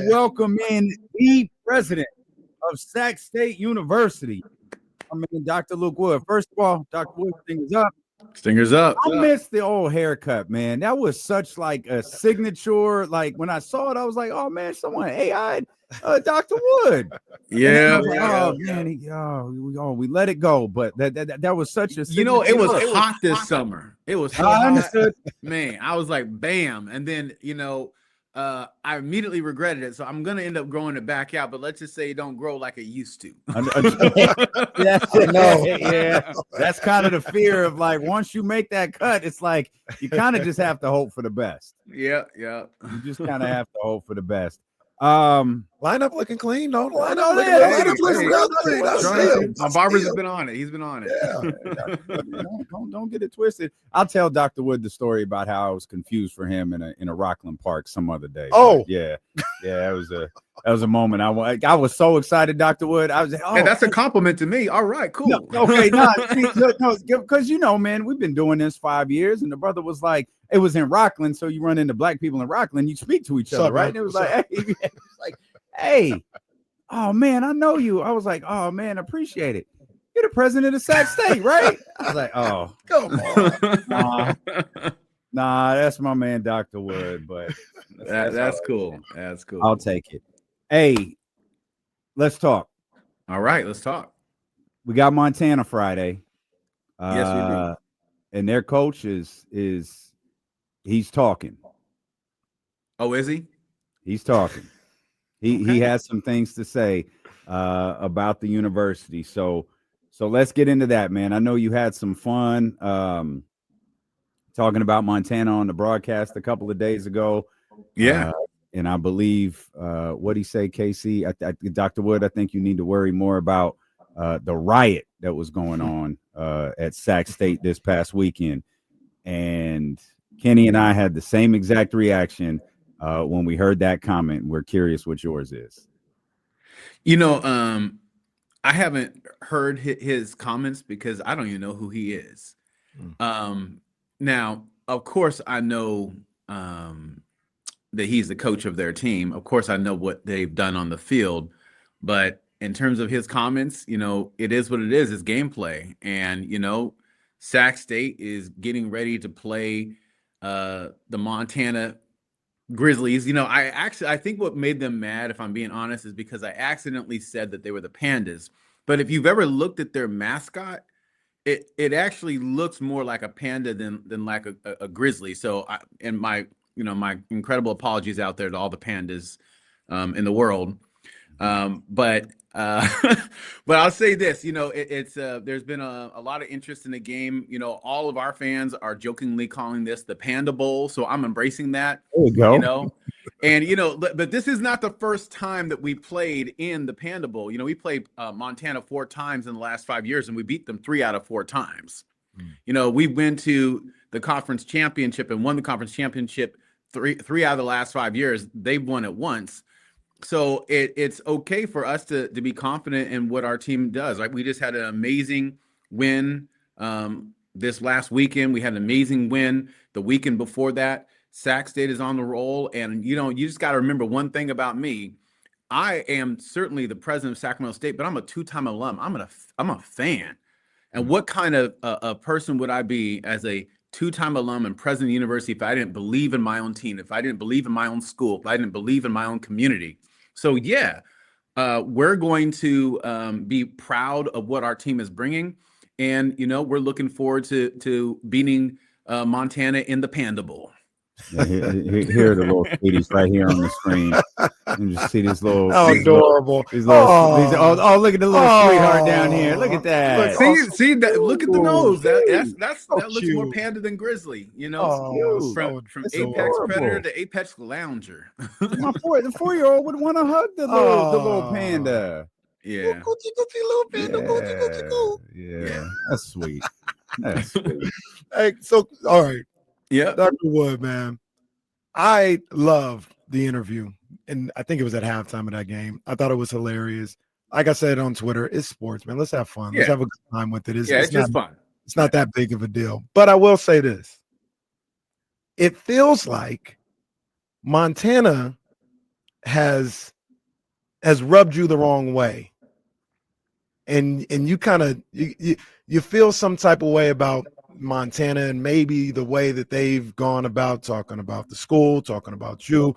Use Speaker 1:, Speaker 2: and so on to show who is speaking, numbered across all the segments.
Speaker 1: Welcome in the president of Sac State University. I mean, Dr. Luke Wood. First of all, Dr. Wood, stingers up.
Speaker 2: Stingers up.
Speaker 1: I missed the old haircut, man. That was such like a signature. Like when I saw it, I was like, oh man, someone AI'd Dr. Wood.
Speaker 2: Yeah.
Speaker 1: Oh man, we let it go. But that was such a
Speaker 2: it was hot this summer. It was so
Speaker 1: I understood.
Speaker 2: Man, I was like, bam. And then, I immediately regretted it. So I'm going to end up growing it back out. But let's just say it don't grow like it used to.
Speaker 1: Yeah. That's kind of the fear of like, once you make that cut, it's like, you kind of just have to hope for the best.
Speaker 2: Yeah.
Speaker 1: You just kind of have to hope for the best.
Speaker 3: Lineup looking clean. No, lineup looking real clean.
Speaker 2: My barber's been on it. He's been on it.
Speaker 1: Yeah. Don't get it twisted. I'll tell Dr. Wood the story about how I was confused for him in a Rockland Park some other day.
Speaker 3: Oh,
Speaker 1: yeah. That was a moment. I was so excited, Dr. Wood. I was like,
Speaker 2: hey, that's a compliment to me. All right, cool.
Speaker 1: No, okay, no, because man, we've been doing this 5 years, and the brother was like, it was in Rockland, so you run into black people in Rockland, you speak to each other, right? And it was hey, oh man, I know you. I was like, oh man, appreciate it. You're the president of Sac State, right? I was like, oh, come on. Nah, that's my man, Dr. Wood, but
Speaker 2: that's cool. That's cool.
Speaker 1: I'll take it. Hey, let's talk.
Speaker 2: All right, let's talk.
Speaker 1: We got Montana Friday.
Speaker 2: Yes, we do.
Speaker 1: And their coach he's talking.
Speaker 2: Oh, is he?
Speaker 1: He's talking. He has some things to say about the university. So let's get into that, man. I know you had some fun talking about Montana on the broadcast a couple of days ago.
Speaker 2: Yeah.
Speaker 1: And I believe what he say, Casey, Dr. Wood, I think you need to worry more about the riot that was going on at Sac State this past weekend. And Kenny and I had the same exact reaction when we heard that comment. We're curious what yours is.
Speaker 2: I haven't heard his comments because I don't even know who he is. Now, of course, I know that he's the coach of their team. Of course, I know what they've done on the field. But in terms of his comments, it is what it is. It's gameplay. And, Sac State is getting ready to play the Montana Grizzlies. I think what made them mad, if I'm being honest, is because I accidentally said that they were the Pandas. But if you've ever looked at their mascot, it actually looks more like a panda than like a grizzly. So my incredible apologies out there to all the pandas in the world. But I'll say this, it's there's been a lot of interest in the game. All of our fans are jokingly calling this the Panda Bowl. So I'm embracing that.
Speaker 1: There you go.
Speaker 2: And, but this is not the first time that we played in the Panda Bowl. We played Montana 4 times in the last 5 years, and we beat them 3 out of 4 times. We went to the conference championship and won the conference championship three out of the last 5 years. They've won it once. So it's okay for us to be confident in what our team does. Like we just had an amazing win this last weekend. We had an amazing win the weekend before that. Sac State is on the roll. And, you just got to remember one thing about me. I am certainly the president of Sacramento State, but I'm a 2-time alum. I'm a fan. And what kind of a person would I be as a 2-time alum and president of the university if I didn't believe in my own team, if I didn't believe in my own school, if I didn't believe in my own community? So, we're going to be proud of what our team is bringing. And, we're looking forward to beating Montana in the Panda Bowl.
Speaker 1: Yeah, here are the little sweeties right here on the screen. You just see these little
Speaker 3: adorable.
Speaker 1: Look at the little sweetheart down here. Look at that.
Speaker 2: See that. Look at the nose. That looks more panda than grizzly. From Apex Predator to Apex Lounger.
Speaker 1: The 4-year-old would want to hug the little panda.
Speaker 2: Yeah.
Speaker 3: Little panda.
Speaker 1: Yeah. That's sweet. That's sweet.
Speaker 3: Hey, so all right.
Speaker 2: Yeah,
Speaker 3: Dr. Wood, man, I loved the interview, and I think it was at halftime of that game. I thought it was hilarious. Like I said on Twitter, it's sports, man. Let's have fun. Let's have a good time with it. It's
Speaker 2: just fun.
Speaker 3: It's not that big of a deal. But I will say this. It feels like Montana has rubbed you the wrong way, and you kind of you feel some type of way about Montana and maybe the way that they've gone about talking about the school, talking about you,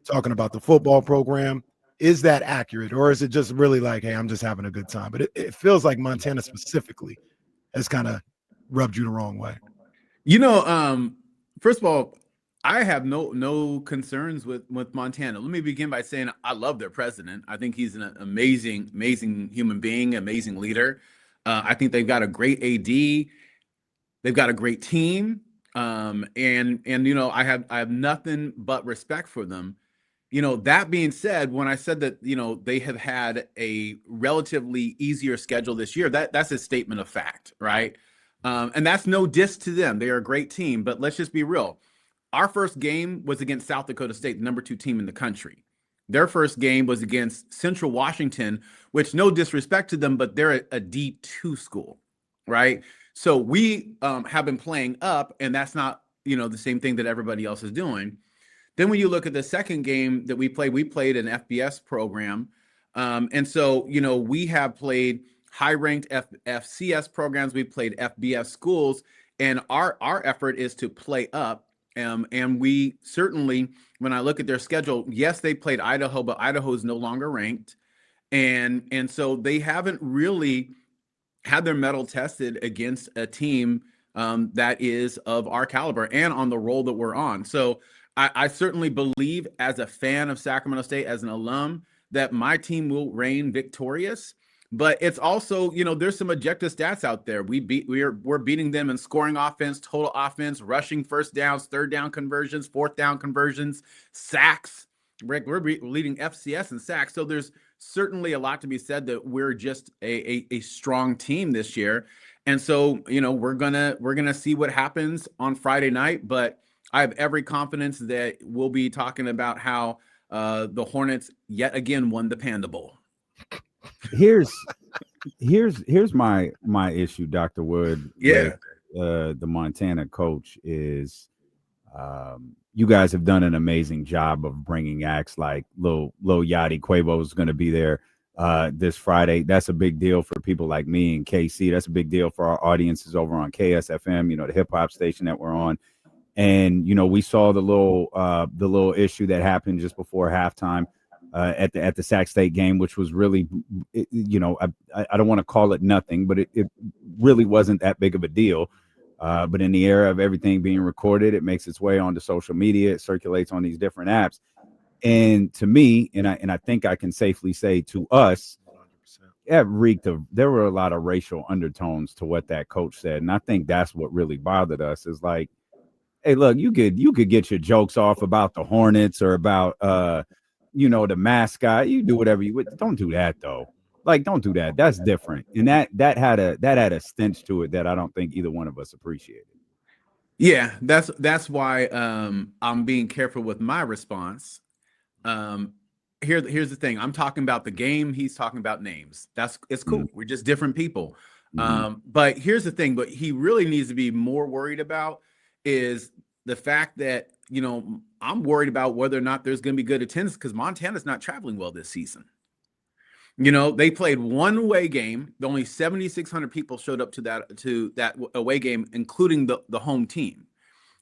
Speaker 3: talking about the football program. Is that accurate, or is it just really like, hey, I'm just having a good time? But it feels like Montana specifically has kind of rubbed you the wrong way.
Speaker 2: First of all, I have no concerns with Montana. Let me begin by saying I love their president. I think he's an amazing human being, amazing leader. I think they've got a great AD. They've got a great team. And I have nothing but respect for them. That being said, when I said that, they have had a relatively easier schedule this year, that's a statement of fact, right? And that's no diss to them. They are a great team, but let's just be real. Our first game was against South Dakota State, the number 2 team in the country. Their first game was against Central Washington, which, no disrespect to them, but they're a D2 school, right? So we have been playing up, and that's not, the same thing that everybody else is doing. Then when you look at the second game that we played an FBS program. And so, we have played high-ranked FCS programs. We played FBS schools, and our effort is to play up. And we certainly, when I look at their schedule, yes, they played Idaho, but Idaho is no longer ranked. And so they haven't really had their mettle tested against a team that is of our caliber and on the role that we're on. So I certainly believe, as a fan of Sacramento State, as an alum, that my team will reign victorious. But it's also, there's some objective stats out there. We're beating them in scoring offense, total offense, rushing first downs, third down conversions, fourth down conversions, sacks. We're leading FCS in sacks. So there's certainly a lot to be said that we're just a strong team this year. And so, we're gonna see what happens on Friday night. But I have every confidence that we'll be talking about how the Hornets yet again won the Panda Bowl.
Speaker 1: Here's my issue, Dr. Wood.
Speaker 2: Yeah.
Speaker 1: With, the Montana coach is, you guys have done an amazing job of bringing acts like Lil Yachty. Quavo is going to be there this Friday. That's a big deal for people like me and KC. That's a big deal for our audiences over on KSFM, the hip hop station that we're on. And, we saw the little issue that happened just before halftime at the Sac State game, which was really, I don't want to call it nothing, but it really wasn't that big of a deal. But in the era of everything being recorded, it makes its way onto social media. It circulates on these different apps. And to me, and I think I can safely say to us, there were a lot of racial undertones to what that coach said. And I think that's what really bothered us, is like, hey, look, you could get your jokes off about the Hornets or about the mascot. You do whatever you would. Don't do that though. Like, don't do that. That's different. And that had a stench to it that I don't think either one of us appreciated.
Speaker 2: Yeah, that's why I'm being careful with my response. Here's the thing. I'm talking about the game. He's talking about names. It's cool. We're just different people. But here's the thing. What he really needs to be more worried about is the fact that, I'm worried about whether or not there's going to be good attendance, because Montana's not traveling well this season. They played one away game. Only 7,600 people showed up to that away game, including the home team.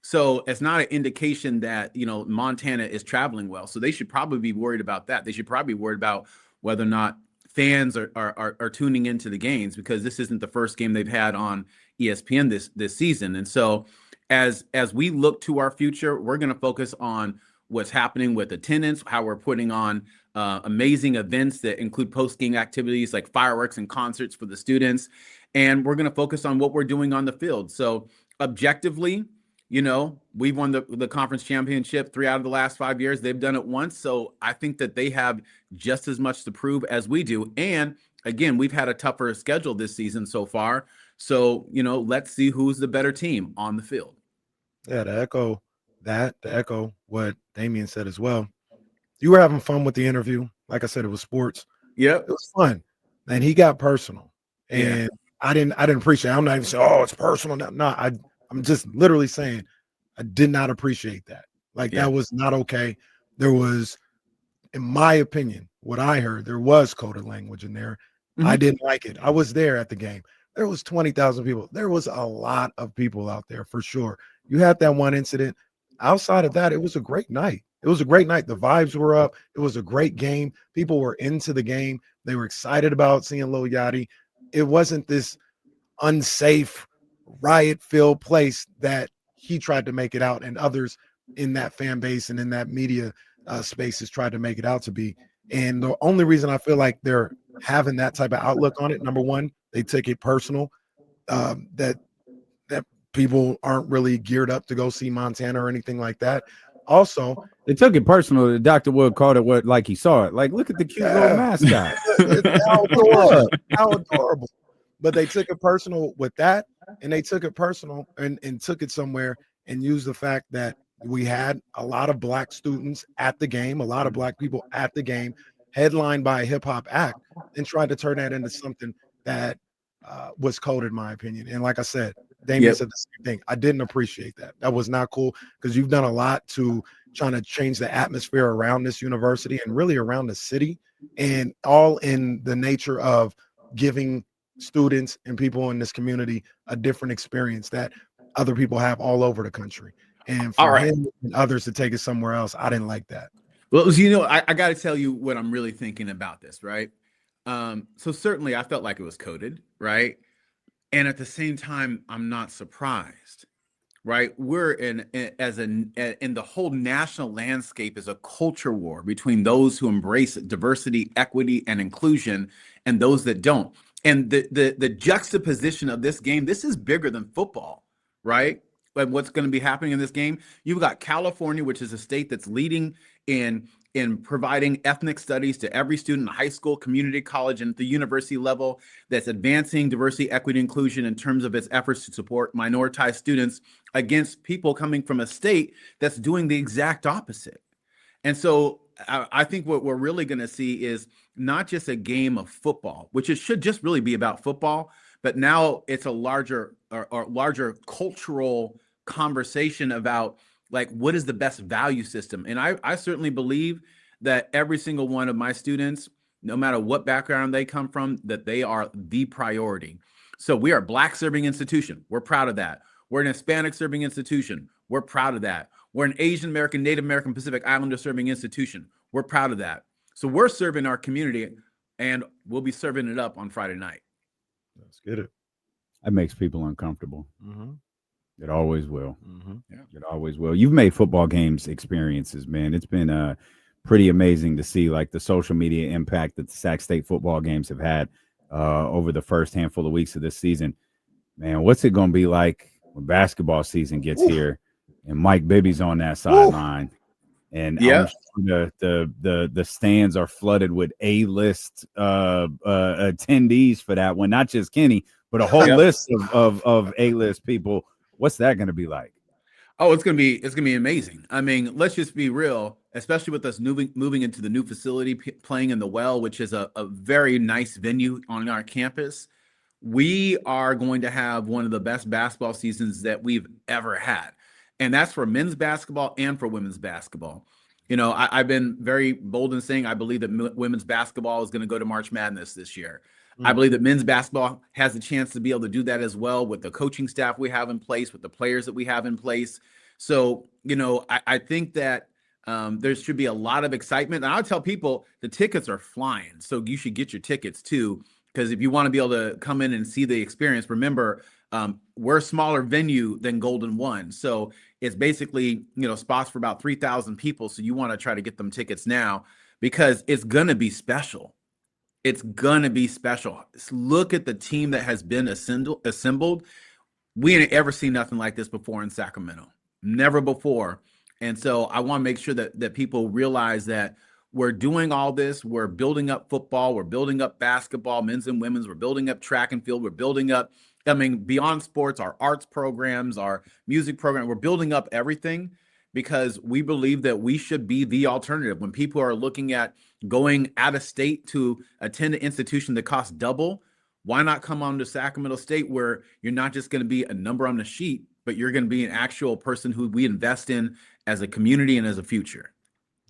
Speaker 2: So it's not an indication that, Montana is traveling well. So they should probably be worried about that. They should probably be worried about whether or not fans are tuning into the games, because this isn't the first game they've had on ESPN this season. And so as we look to our future, we're going to focus on what's happening with attendance, how we're putting on amazing events that include post-game activities like fireworks and concerts for the students. And we're going to focus on what we're doing on the field. So objectively, we've won the conference championship 3 out of the last 5 years. They've done it once. So I think that they have just as much to prove as we do. And again, we've had a tougher schedule this season so far. So, let's see who's the better team on the field.
Speaker 3: Yeah, to echo what Damian said as well. You were having fun with the interview. Like I said, it was sports.
Speaker 2: Yep.
Speaker 3: It was fun. And he got personal. And I didn't appreciate it. I'm not even saying, oh, it's personal. No, I'm just literally saying I did not appreciate that. Like, that was not okay. There was in my opinion, what I heard, there was coded language in there.
Speaker 2: Mhm.
Speaker 3: I didn't like it. I was there at the game. There was 20,000 people. There was a lot of people out there for sure. You had that one incident. Outside of that, it was a great night. It was a great night. The vibes were up. It was a great game. People were into the game. They were excited about seeing Lil Yachty. It wasn't this unsafe, riot-filled place that he tried to make it out, and others in that fan base and in that media spaces tried to make it out to be. And the only reason I feel like they're having that type of outlook on it, number one, they take it personal, that people aren't really geared up to go see Montana or anything like that. Also,
Speaker 1: they took it personal. Dr. Wood called it what, like he saw it. Like, look at the cute little mascot.
Speaker 3: How adorable. How adorable. But they took it personal with that, and they took it personal and took it somewhere and used the fact that we had a lot of black students at the game, a lot of black people at the game, headlined by a hip hop act, and tried to turn that into something that was coded, in my opinion. And like I said, Damien said the same thing. I didn't appreciate that. That was not cool, because you've done a lot to trying to change the atmosphere around this university and really around the city, and all in the nature of giving students and people in this community a different experience that other people have all over the country. And for him and others to take it somewhere else, I didn't like that.
Speaker 2: Well, I got to tell you what I'm really thinking about this, right? So certainly I felt like it was coded, right? And at the same time, I'm not surprised, right? We're in the whole national landscape is a culture war between those who embrace diversity, equity, and inclusion, and those that don't. And the juxtaposition of this game, this is bigger than football, right? But what's going to be happening in this game? You've got California, which is a state that's leading in providing ethnic studies to every student in high school, community college, and at the university level, that's advancing diversity, equity, inclusion in terms of its efforts to support minoritized students against people coming from a state that's doing the exact opposite. And so I think what we're really going to see is not just a game of football, which it should just really be about football, but now it's a larger cultural conversation about, like, what is the best value system? And I certainly believe that every single one of my students, no matter what background they come from, that they are the priority. So we are a Black serving institution. We're proud of that. We're an Hispanic serving institution. We're proud of that. We're an Asian American, Native American, Pacific Islander serving institution. We're proud of that. So we're serving our community, and we'll be serving it up on Friday night.
Speaker 3: Let's get it.
Speaker 1: That makes people uncomfortable.
Speaker 3: Mm-hmm.
Speaker 1: It always will.
Speaker 3: Mm-hmm.
Speaker 2: Yeah.
Speaker 1: It always will. You've made football games experiences, man. It's been pretty amazing to see, like, the social media impact that the Sac State football games have had over the first handful of weeks of this season. Man, what's it going to be like when basketball season gets here and Mike Bibby's on that sideline? And I'm sure the stands are flooded with A-list attendees for that one. Not just Kenny, but a whole list of A-list people. What's that going to be like?
Speaker 2: Oh, it's gonna be amazing. I mean, let's just be real, especially with us moving into the new facility, playing in the Well, which is a very nice venue on our campus. We are going to have one of the best basketball seasons that we've ever had, and that's for men's basketball and for women's basketball. You know, I've been very bold in saying I believe that women's basketball is going to go to March Madness this year. I believe that men's basketball has a chance to be able to do that as well with the coaching staff we have in place, with the players that we have in place. So, you know, I think that there should be a lot of excitement. And I'll tell people the tickets are flying. So you should get your tickets too, because if you want to be able to come in and see the experience, remember, we're a smaller venue than Golden One. So it's basically, you know, spots for about 3,000 people. So you want to try to get them tickets now, because it's going to be special. It's going to be special. Look at the team that has been assembled. We ain't ever seen nothing like this before in Sacramento. Never before. And so I want to make sure that people realize that we're doing all this. We're building up football. We're building up basketball, men's and women's. We're building up track and field. We're building up, I mean, beyond sports, our arts programs, our music program. We're building up everything, because we believe that we should be the alternative. When people are looking at going out of state to attend an institution that costs double, why not come on to Sacramento State, where you're not just going to be a number on the sheet, but you're going to be an actual person who we invest in as a community and as a future.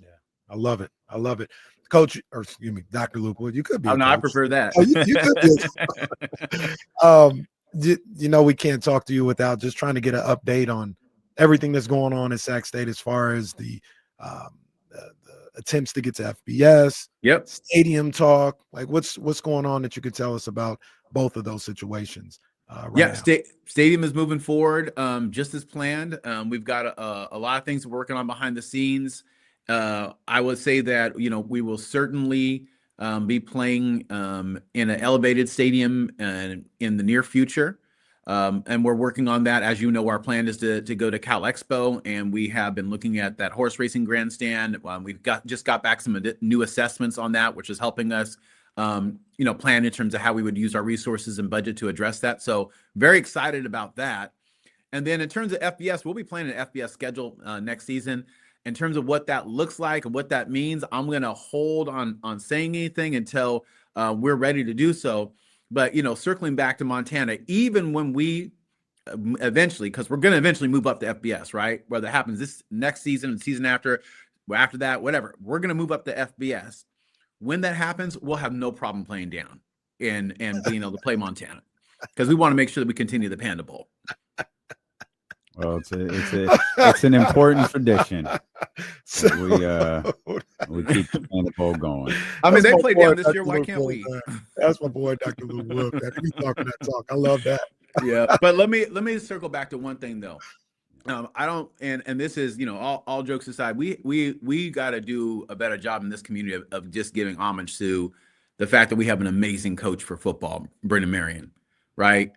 Speaker 3: Yeah, I love it. I love it. Coach, or excuse me, Dr. Luke Wood, you could be.
Speaker 2: Oh, no, I
Speaker 3: coach.
Speaker 2: prefer that.
Speaker 3: Oh, you could be. You know, we can't talk to you without just trying to get an update on everything that's going on at Sac State as far as the attempts to get to FBS,
Speaker 2: Yep,
Speaker 3: stadium talk. Like, what's going on that you could tell us about both of those situations? Right now.
Speaker 2: Stadium is moving forward just as planned. We've got a lot of things we're working on behind the scenes. I would say that, you know, we will certainly be playing in an elevated stadium in the near future. And we're working on that. As you know, our plan is to go to Cal Expo, and we have been looking at that horse racing grandstand. We've just got back some new assessments on that, which is helping us you know, plan in terms of how we would use our resources and budget to address that. So very excited about that. And then in terms of FBS, we'll be planning an FBS schedule next season. In terms of what that looks like and what that means, I'm going to hold on saying anything until we're ready to do so. But, you know, circling back to Montana, even when we eventually, because we're going to eventually move up to FBS, right? Whether it happens this next season, the season after that, whatever, we're going to move up to FBS. When that happens, we'll have no problem playing down and being able to play Montana, because we want to make sure that we continue the Panda Bowl.
Speaker 1: Well, it's an important tradition.
Speaker 3: So,
Speaker 1: we keep the Panda Bowl going.
Speaker 2: I mean, they played
Speaker 3: boy,
Speaker 2: down this
Speaker 3: Dr.
Speaker 2: year. Why
Speaker 3: Luke
Speaker 2: can't
Speaker 3: Wood,
Speaker 2: we?
Speaker 3: man. That's my boy, Dr. Luke Wood. Man. He's talking that talk. I love that.
Speaker 2: Yeah, but let me circle back to one thing though. I don't, and this is, you know, all jokes aside, we got to do a better job in this community of just giving homage to the fact that we have an amazing coach for football, Brendan Marion, right?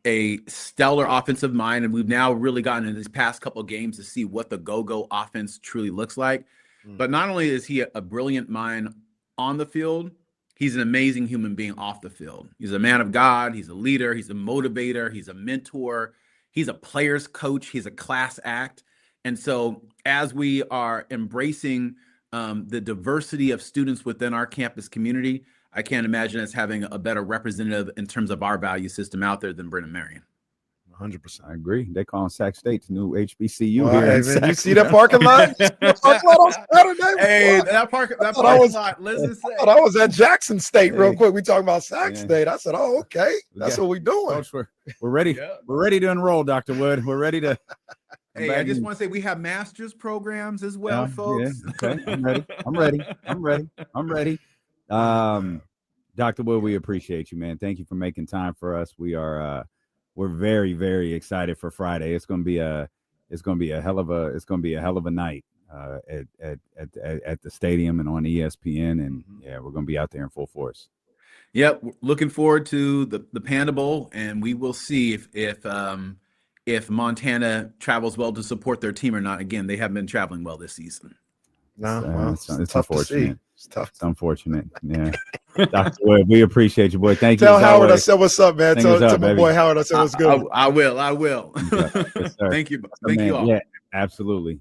Speaker 2: A stellar offensive mind, and we've now really gotten in these past couple of games to see what the go-go offense truly looks like. But not only is he a brilliant mind on the field, he's an amazing human being off the field. He's a man of God. He's a leader. He's a motivator. He's a mentor. He's a player's coach. He's a class act. And so as we are embracing the diversity of students within our campus community, I can't imagine us having a better representative in terms of our value system out there than Brendan Marion.
Speaker 3: 100%.
Speaker 1: I agree. They call Sac State the new HBCU
Speaker 3: Well,
Speaker 1: here.
Speaker 3: hey, man, you see that parking lot? On Saturday?
Speaker 2: Hey, that parking lot. Let's say.
Speaker 3: I was at Jackson State real
Speaker 1: Hey.
Speaker 3: quick. We talking about Sac
Speaker 1: Yeah.
Speaker 3: State. I said, "Oh, okay, that's what we doing."
Speaker 1: Coach, we're ready.
Speaker 2: Yeah.
Speaker 1: We're ready to enroll, Dr. Wood. We're ready to.
Speaker 2: Hey, I just want to say we have master's programs as well, folks.
Speaker 1: Yeah, okay, I'm ready. Dr. Wood, we appreciate you, man. Thank you for making time for us. We're very, very excited for Friday. It's gonna be a hell of a night at the stadium and on ESPN, and yeah, we're gonna be out there in full force.
Speaker 2: Yep, looking forward to the Panda Bowl, and we will see if Montana travels well to support their team or not. Again, they haven't been traveling well this season.
Speaker 3: No, well,
Speaker 1: it's
Speaker 3: tough to see.
Speaker 1: unfortunate.
Speaker 3: It's tough.
Speaker 1: It's unfortunate. Yeah. Dr. Wood, we appreciate you, boy. Thank you.
Speaker 3: Tell Howard I said what's up, man.
Speaker 1: Tell
Speaker 3: Tell my boy Howard I said what's good.
Speaker 2: I will.
Speaker 1: Yes, sir.
Speaker 2: Thank you.
Speaker 1: Man,
Speaker 2: Thank you all.
Speaker 1: Yeah, absolutely.